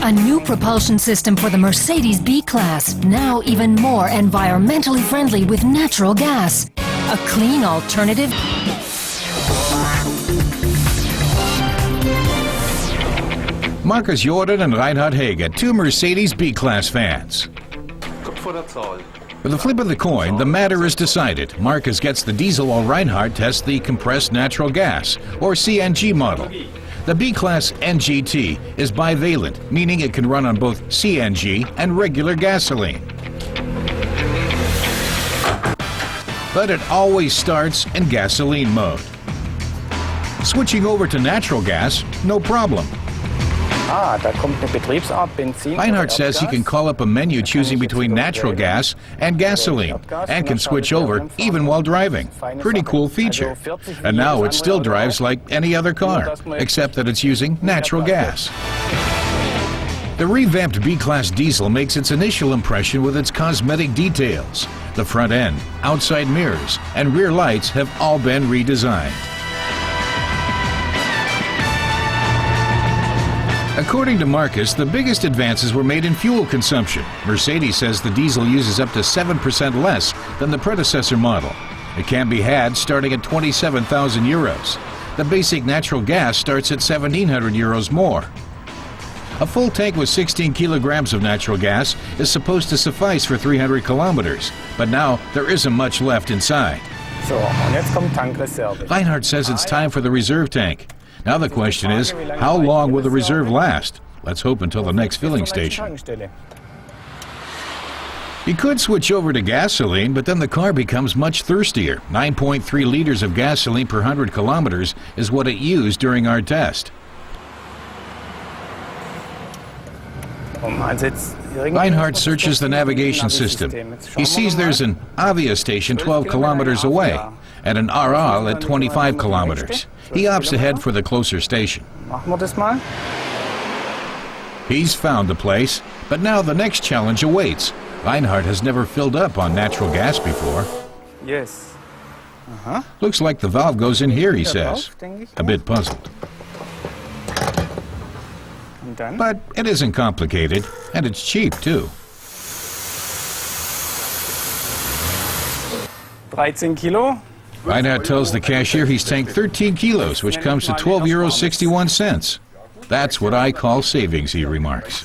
A new propulsion system for the Mercedes B-Class, now even more environmentally friendly with natural gas. A clean alternative. Markus Jordan and Reinhard Hege, two Mercedes B-Class fans. With a flip of the coin, the matter is decided. Markus gets the diesel while Reinhard tests the compressed natural gas, or CNG model. The B-Class NGT is bivalent, meaning it can run on both CNG and regular gasoline. But it always starts in gasoline mode. Switching over to natural gas, no problem. Reinhard says he can call up a menu choosing between natural gas and gasoline and can switch over even while driving. Pretty cool feature. And now it still drives like any other car, except that it's using natural gas. The revamped B-Class diesel makes its initial impression with its cosmetic details. The front end, outside mirrors, and rear lights have all been redesigned. According to Markus, the biggest advances were made in fuel consumption. Mercedes says the diesel uses up to 7% less than the predecessor model. It can be had starting at 27,000 euros. The basic natural gas starts at 1,700 euros more. A full tank with 16 kilograms of natural gas is supposed to suffice for 300 kilometers, but now there isn't much left inside. Reinhard says it's time for the reserve tank. Now the question is, how long will the reserve last? Let's hope until the next filling station. You could switch over to gasoline, but then the car becomes much thirstier. 9.3 liters of gasoline per 100 kilometers is what it used during our test. Reinhard searches the navigation system. He sees there's an Avia station 12 kilometers away and an Aral at 25 kilometers. He opts ahead for the closer station. He's found the place, but now the next challenge awaits. Reinhard has never filled up on natural gas before. Yes. Looks like the valve goes in here, he says. A bit puzzled. But it isn't complicated, and it's cheap, too. 13 kilo. Reinhard tells the cashier he's tanked 13 kilos, which comes to 12.61 euros. That's what I call savings, he remarks.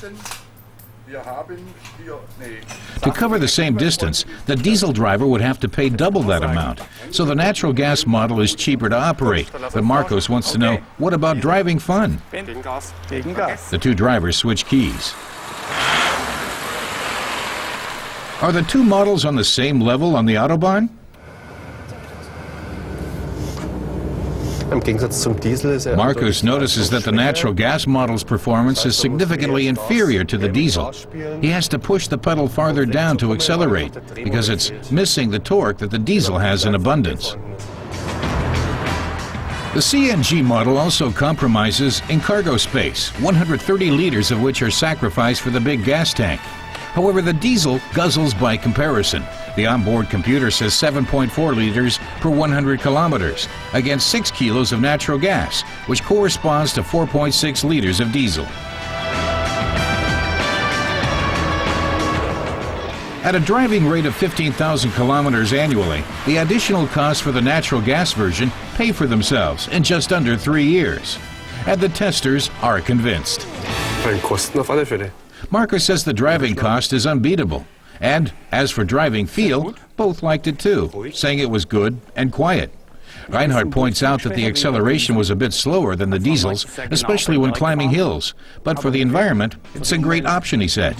To cover the same distance, the diesel driver would have to pay double that amount. So the natural gas model is cheaper to operate. But Markus wants to know, what about driving fun? The two drivers switch keys. Are the two models on the same level on the Autobahn? Markus notices that the natural gas model's performance is significantly inferior to the diesel. He has to push the pedal farther down to accelerate because it's missing the torque that the diesel has in abundance. The CNG model also compromises in cargo space, 130 liters of which are sacrificed for the big gas tank. However, the diesel guzzles by comparison. The onboard computer says 7.4 liters per 100 kilometers, against 6 kilos of natural gas, which corresponds to 4.6 liters of diesel. At a driving rate of 15,000 kilometers annually, the additional costs for the natural gas version pay for themselves in just under 3 years. And the testers are convinced. Markus says the driving cost is unbeatable. And as for driving feel, both liked it too, saying it was good and quiet. Reinhard points out that the acceleration was a bit slower than the diesels, especially when climbing hills. But for the environment, it's a great option, he said.